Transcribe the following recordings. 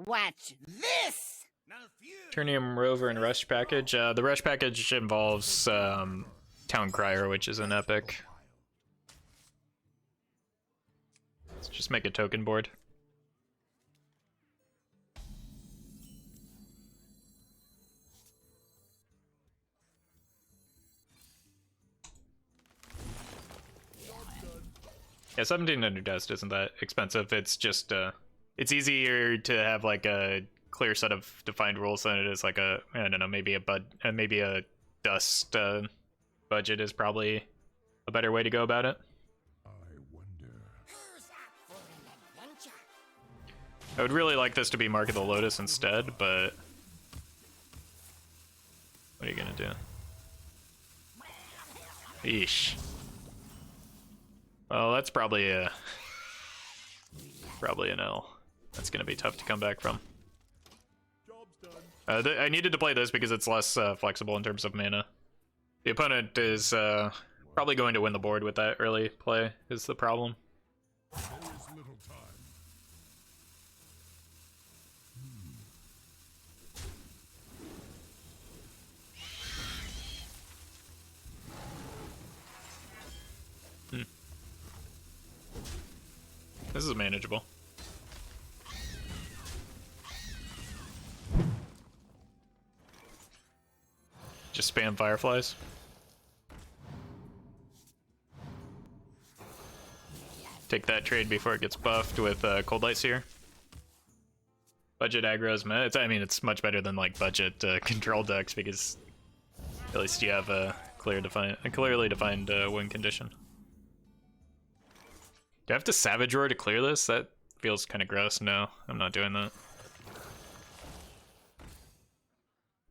Watch this! Turnium Rover and Rush Package. The Rush Package involves Town Crier, which is an epic. Let's just make a token board. Yeah, 1700 dust isn't that expensive. It's just it's easier to have like a clear set of defined rules than it is like a, I don't know, maybe a dust budget is probably a better way to go about it. I wonder. I would really like this to be Mark of the Lotus instead, but what are you gonna do? Eesh. Well, that's probably an L. That's gonna be tough to come back from. I needed to play this because it's less flexible in terms of mana. The opponent is probably going to win the board with that early play, is the problem. There is little time. This is manageable. Just spam Fireflies. Take that trade before it gets buffed with Cold Light Seer. Budget aggro's I mean, it's much better than like budget control decks because at least you have a clearly defined win condition. Do I have to Savage Roar to clear this? That feels kind of gross. No, I'm not doing that.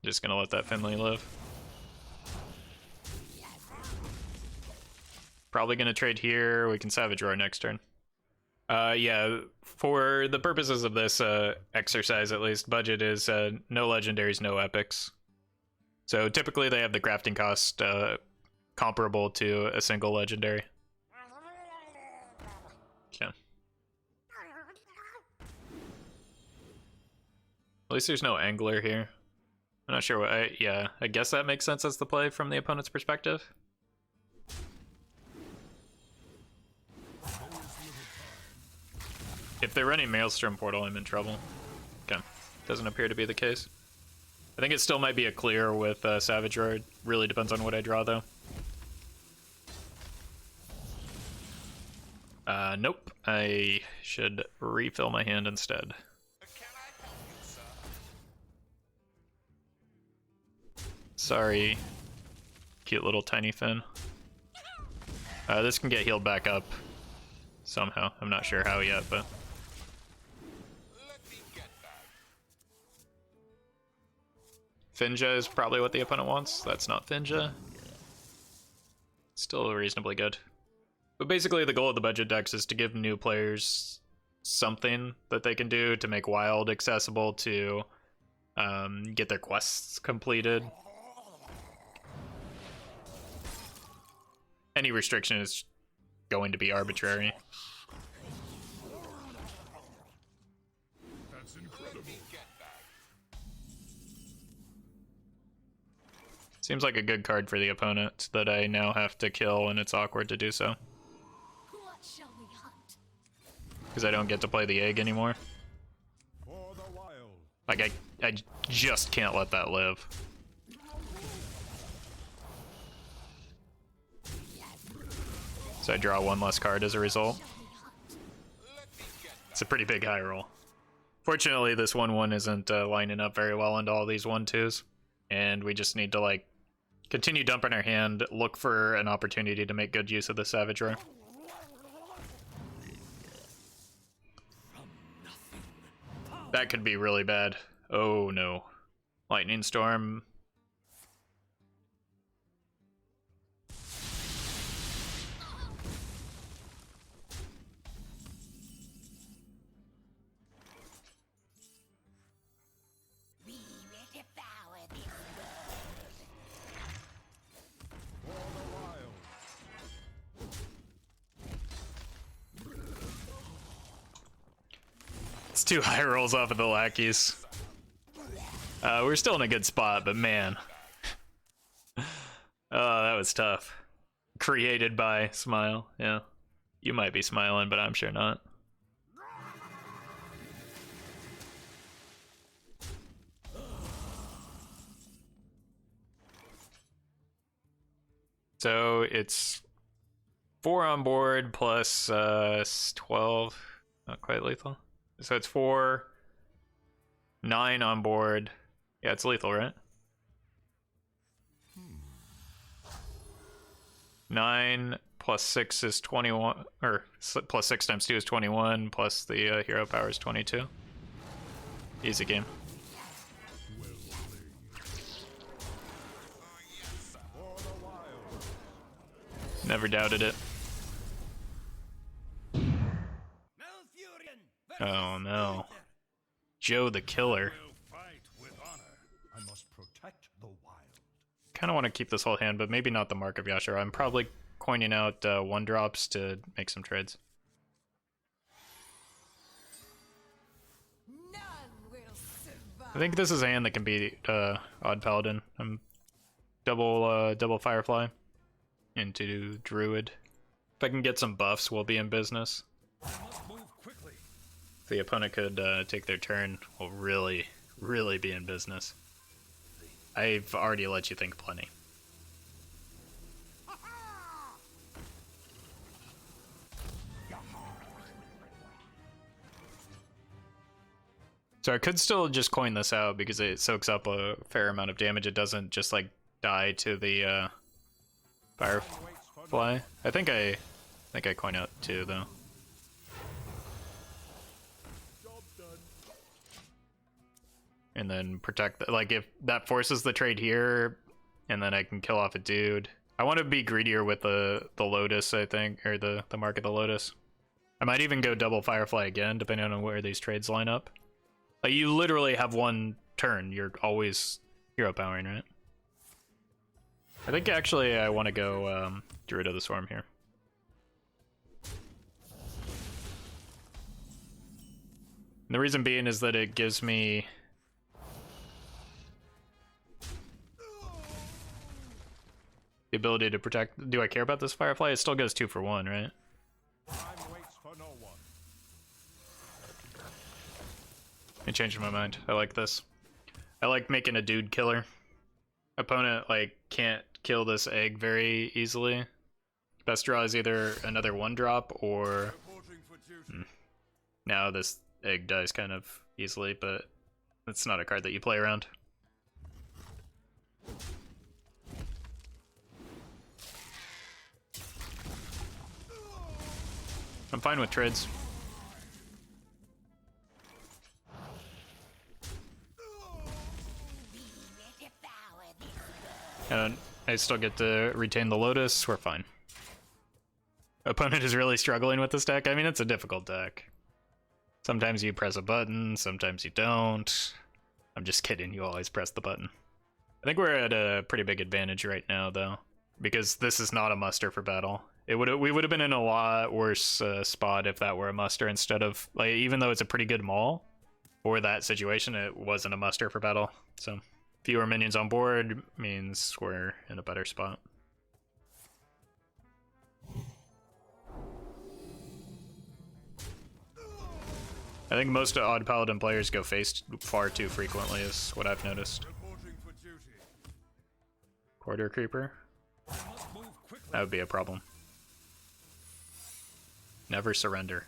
Just gonna let that Finley live. Probably gonna trade here. We can Savage Roar next turn. Yeah, for the purposes of this exercise at least, budget is no legendaries, no epics. So typically they have the crafting cost comparable to a single legendary. Okay. At least there's no angler here. I'm not sure what I guess that makes sense as the play from the opponent's perspective. If they're running Maelstrom Portal, I'm in trouble. Okay. Doesn't appear to be the case. I think it still might be a clear with Savage Roar. It really depends on what I draw, though. Nope. I should refill my hand instead. Sorry, cute little tiny fin. This can get healed back up somehow. I'm not sure how yet, but... Finja is probably what the opponent wants. That's not Finja. Still reasonably good. But basically the goal of the budget decks is to give new players something that they can do to make Wild accessible, to get their quests completed. Any restriction is going to be arbitrary. That's incredible. Seems like a good card for the opponent that I now have to kill, and it's awkward to do so. What shall we hunt? Because I don't get to play the egg anymore. For the wild. Like, I just can't let that live. So I draw one less card as a result. It's a pretty big high roll. Fortunately, this 1/1 isn't lining up very well into all these 1/2s. And we just need to, like, continue dumping our hand, look for an opportunity to make good use of the Savage Roar. That could be really bad. Oh no. Lightning Storm. We will devour this For the wild. It's 2 high rolls off of the lackeys. We're still in a good spot, but man. Oh, that was tough. Created by Smile, yeah. You might be smiling, but I'm sure not. So it's 4 on board plus 12, not quite lethal. So it's 4, 9 on board. Yeah, it's lethal, right? 9 plus 6 is 21, or plus 6 times 2 is 21, plus the hero power is 22. Easy game. Never doubted it. Oh no. Joe the Killer. I must protect the wild. Kind of want to keep this whole hand, but maybe not the Mark of Yashara. I'm probably coining out 1-drops to make some trades. None will survive. I think this is a hand that can beat Odd Paladin. I'm double Firefly into Druid. If I can get some buffs, we'll be in business. If the opponent could take their turn, we'll really be in business. I've already let you think plenty. So I could still just coin this out because it soaks up a fair amount of damage. It doesn't just like die to the Firefly. I think I coin out 2 though. And then protect, like if that forces the trade here, and then I can kill off a dude. I want to be greedier with the Lotus, I think, or the Mark of the Lotus. I might even go double Firefly again, depending on where these trades line up. Like you literally have 1 turn, you're always hero powering, right? I think actually I want to go Druid of the Swarm here. And the reason being is that it gives me the ability to protect. Do I care about this Firefly? It still goes 2 for 1, right? Time waits for no one. I changed my mind. I like this. I like making a dude killer. Opponent like can't kill this egg very easily. Best draw is either another 1-drop or now this egg dies kind of easily, but it's not a card that you play around. I'm fine with trades. And I still get to retain the Lotus, we're fine. Opponent is really struggling with this deck. I mean, it's a difficult deck. Sometimes you press a button, sometimes you don't. I'm just kidding, you always press the button. I think we're at a pretty big advantage right now, though, because this is not a muster for battle. We would have been in a lot worse spot if that were a muster instead of, like, even though it's a pretty good maul, for that situation, it wasn't a muster for battle. So fewer minions on board means we're in a better spot. I think most Odd Paladin players go face far too frequently, is what I've noticed. Quarter Creeper? That would be a problem. Never surrender.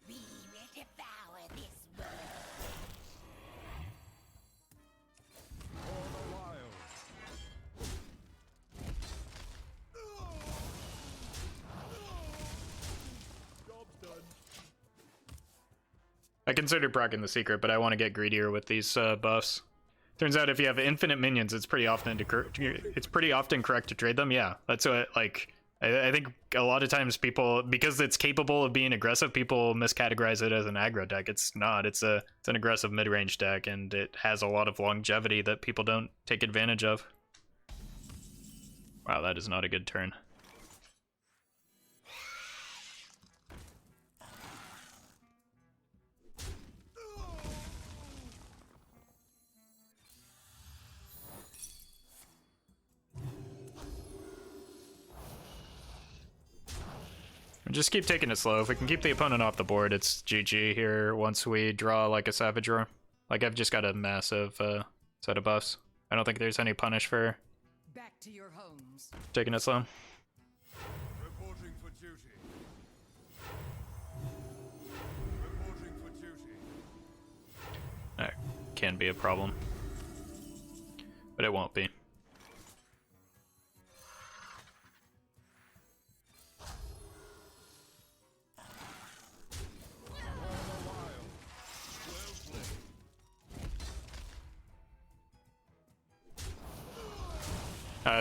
We will devour this world. For the wild. Job's done. I considered proccing the secret, but I want to get greedier with these buffs. Turns out if you have infinite minions, it's pretty often correct to trade them. Yeah, that's what, like, I think a lot of times people, because it's capable of being aggressive, people miscategorize it as an aggro deck. It's not. It's an aggressive mid-range deck, and it has a lot of longevity that people don't take advantage of. Wow, that is not a good turn. Just keep taking it slow. If we can keep the opponent off the board, it's GG here once we draw like a Savage Roar. Like, I've just got a massive set of buffs. I don't think there's any punish for Back to your homes. taking it slow. Reporting for duty. Reporting for duty. That can be a problem. But it won't be.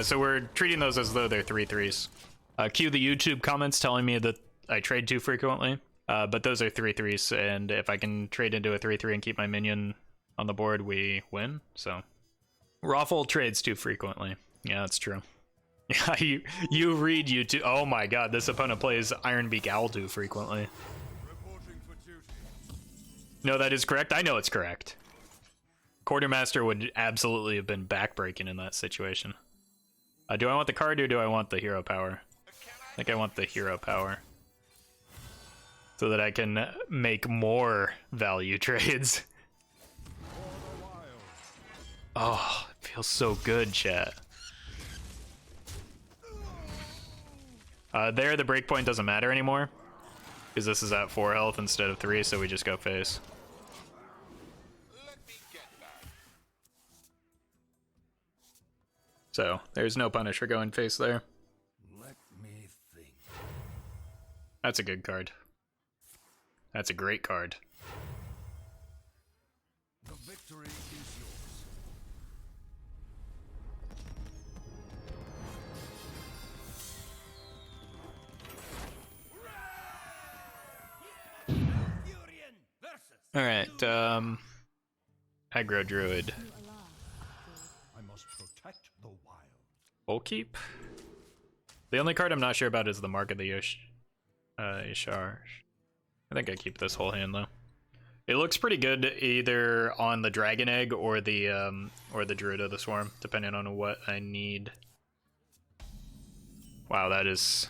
So we're treating those as though they're 3/3s. Cue the YouTube comments telling me that I trade too frequently, but those are 3/3s, and if I can trade into a 3/3 and keep my minion on the board, we win. So Roffle trades too frequently. Yeah, that's true. Yeah, you read YouTube. Oh my god, this opponent plays Ironbeak Owl too frequently. Reporting for duty. No, that is correct. I know it's correct. Quartermaster would absolutely have been backbreaking in that situation. Do I want the card or do I want the hero power? I think I want the hero power. So that I can make more value trades. Oh, it feels so good, chat. There, the breakpoint doesn't matter anymore. Because this is at 4 health instead of 3, so we just go face. So, there's no punish for going face there. Let me think. That's a good card. That's a great card. The victory is yours. Alright, Aggro Druid. I must protect the wild. Full keep? The only card I'm not sure about is the Mark of the Ishar. I think I keep this whole hand though. It looks pretty good either on the Dragon Egg or the Druid of the Swarm, depending on what I need. Wow, that is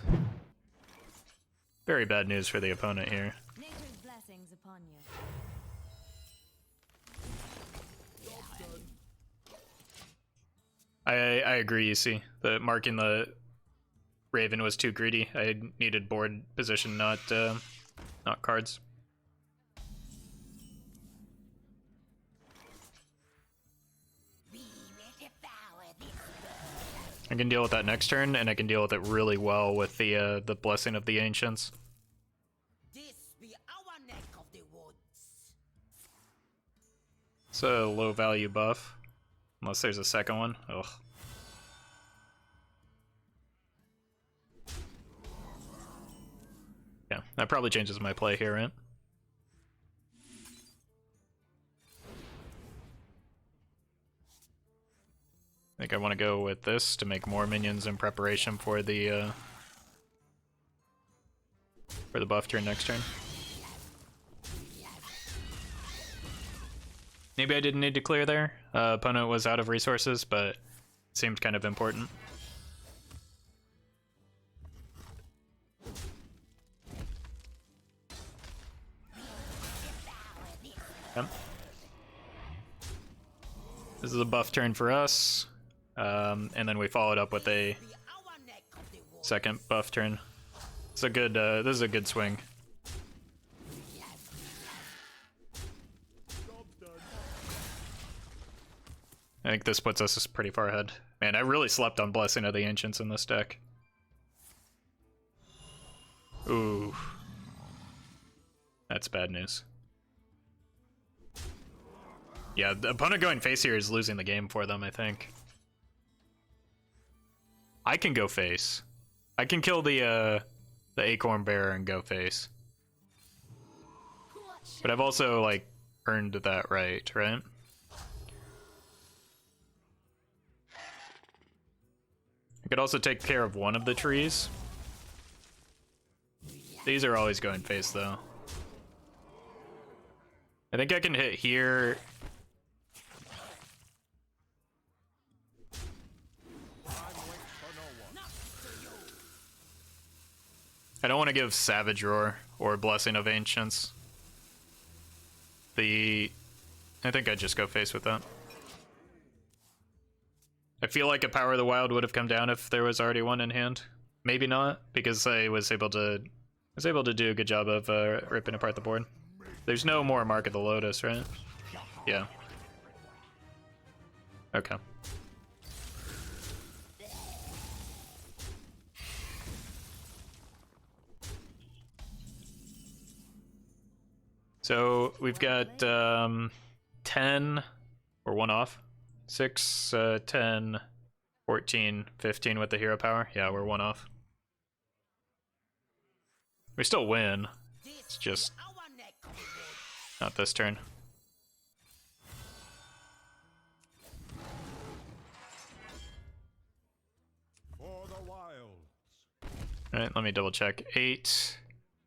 very bad news for the opponent here. Nature's blessings upon you. I agree, you see. The marking the Raven was too greedy. I needed board position, not cards. We will devour this I can deal with that next turn, and I can deal with it really well with the Blessing of the Ancients. This be our neck of the woods. It's a low value buff. Unless there's a second one. Ugh. Yeah, that probably changes my play here, right? I think I want to go with this to make more minions in preparation for the buff turn next turn. Maybe I didn't need to clear there. Opponent was out of resources, but it seemed kind of important. Yep. This is a buff turn for us. And then we followed up with a second buff turn. It's a good, this is a good swing. I think this puts us pretty far ahead. Man, I really slept on Blessing of the Ancients in this deck. Ooh. That's bad news. Yeah, the opponent going face here is losing the game for them, I think. I can go face. I can kill the Acornbearer and go face. But I've also, like, earned that right? I could also take care of one of the trees. These are always going face, though. I think I can hit here. I don't want to give Savage Roar or Blessing of Ancients. I think I'd just go face with that. I feel like a Power of the Wild would have come down if there was already one in hand. Maybe not, because I was able to do a good job of ripping apart the board. There's no more Mark of the Lotus, right? Yeah. Okay. So we've got 10, or one off. 6, 10, 14, 15 with the hero power. Yeah, we're one off. We still win. It's just not this turn. For the wilds. Alright, let me double check. 8,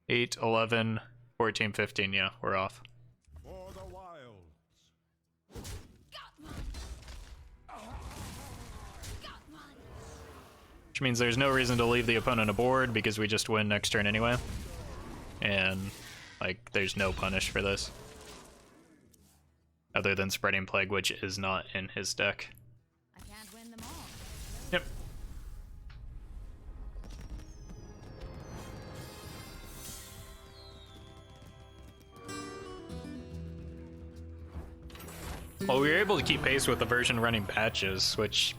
11, 14, 15. Yeah, we're off. For the wilds. Which means there's no reason to leave the opponent aboard because we just win next turn anyway. And, like, there's no punish for this. Other than Spreading Plague, which is not in his deck. I can't win them all. Yep. Well, we were able to keep pace with the version running Patches, which,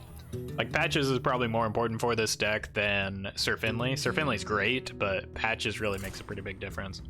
like, Patches is probably more important for this deck than Sir Finley. Sir Finley's great, but Patches really makes a pretty big difference.